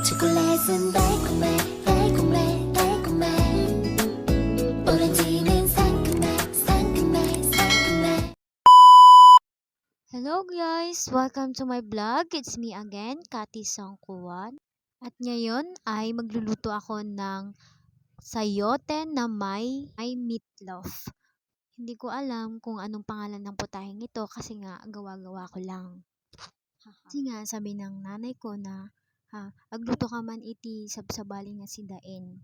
초콜릿은 달콤해 달콤해 달콤해 오렌지는 상큼해 상큼해 상큼해. Hello guys! Welcome to my vlog. It's me again, Kati Songkuwan. At ngayon ay magluluto ako ng sayote na may meatloaf. Hindi ko alam kung anong pangalan ng putahing ito kasi nga gawa-gawa ko lang. Kasi nga sabi ng nanay ko na agluto ka man iti sabsabali nga si daen.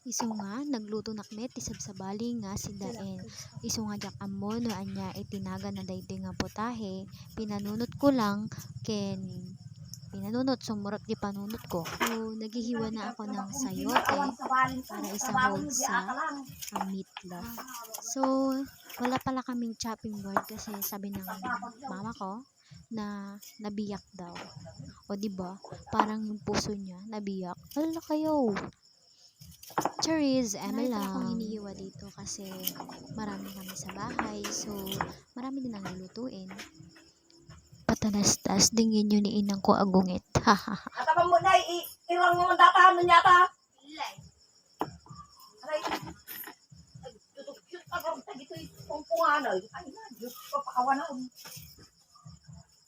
Isu nga nagluto nakmet ti sabsabali nga si daen. Isu nga jak ammo no anya itinaga na daytoy nga putahe, pinanunot ko lang ken pinanunot sumurak di panunot ko. So naghihiwa na ako ng sayote para isahog sa meatloaf. So wala pala kaming chopping board kasi sabi ng mama ko na nabiyak daw. O di ba? Parang yung puso niya nabiyak. Hala kayo. Charis, eme lang. Akong iniiwa dito kasi marami kami sa bahay. So, marami din ang lulutuin. Patalastas, dingin yun ni inang ko agungit. Hahaha. At ako muna, ilang mo datahan mo yata. Ilay. Aray. Tutug-tut ako. Dito yung pungpungan. Ay na, Diyos ko, pakawanan.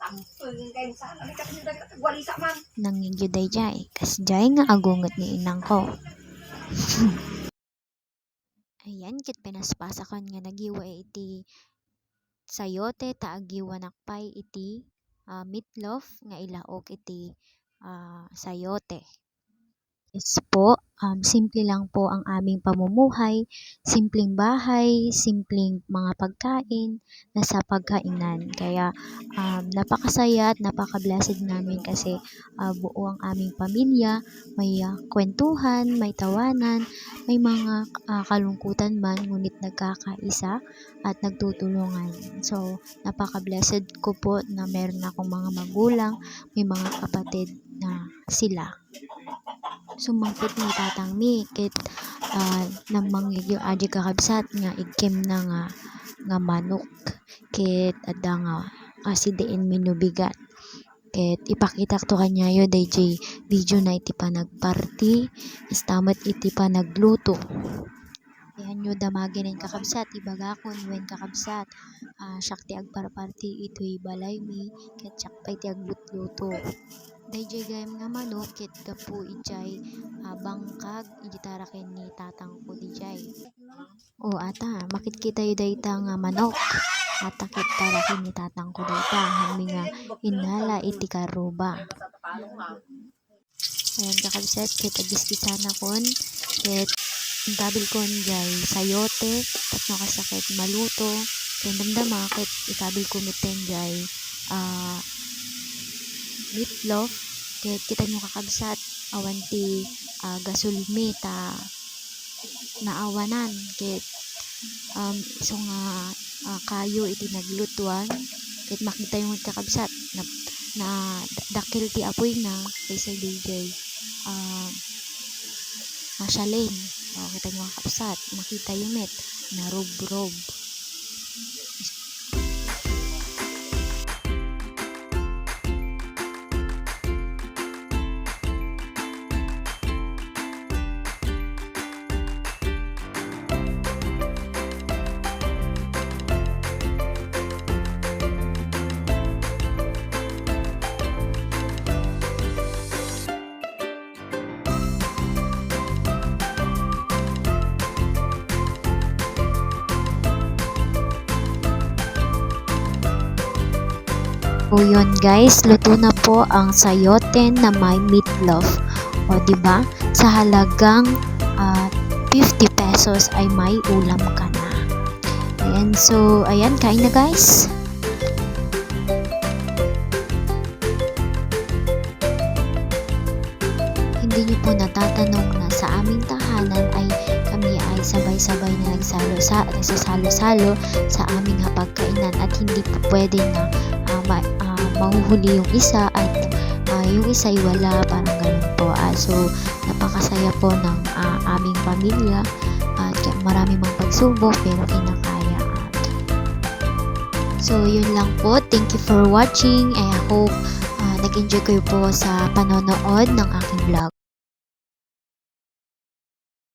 Tampoy yung kayo sana. May kasi yung walisa man. Nangyayuday jay. Kasi jay nga agungit ni inang ko. Ayan, kit pinaspasakan nga nagiwa iti sayote taagiwa nakpay iti meatloaf nga ilaok iti sayote. Yes po, simple lang po ang aming pamumuhay, simpleng bahay, simpleng mga pagkain na sa pagkainan. Kaya napakasaya at napaka-blessed namin kasi buo ang aming pamilya, may kwentuhan, may tawanan, may mga kalungkutan man, ngunit nagkakaisa at nagtutulungan. So, napaka-blessed ko po na meron akong mga magulang, may mga kapatid na sila. Sumangkit ni tatang mi kit namang yung aji kakabsat nga igkem na nga manok kit adda nga kasi diin minubigat kit ipakita to kanya yo DJ video na iti pa nagparty istamat iti pa nagluto. Ayan nyo damagin ang kakabsat ibagakon wen kakabsat siyak ti agparparty ito'y balay mi kit siyak pa iti aglutluto. DJ gayam nga manok kit gapu ijay bangkag ijitara ken ni tatang ko dijay. O ata makit kita yu dayta nga manok. Ata kit tara ken ni tatang ko dayta hami nga inala iti karuba. Ayan kakabsat kit agis-isana kon kit tabil kon jay sayote tapno kasakit maluto ken damdama kit itabil ko miten jay meatloaf kaya kita nyo kakabsat awan ti gasulmi ta naawanan kaya so nga kayo iti naglutuan kaya makita yung kakabsat na dakil ti apoy na kaysa DJ masyalin kita nyo kakabsat makita yung met na rob-rob. So yun guys, luto na po ang sayote na may meatloaf. O di ba? Sa halagang 50 pesos ay may ulam ka na. Ayan, so ayan, kain na guys. Hindi niyo po natatanong na sa aming tahanan ay kami ay sabay-sabay na nagsasalo-salo sa aming hapagkainan at hindi po pwede na mahuhuli yung isa at yung isa ay wala, parang ganun po. So napakasaya po ng aming pamilya at marami mang pagsubok pero kinakaya. So yun lang po, thank you for watching. I hope nag-enjoy kayo po sa panonood ng aking vlog.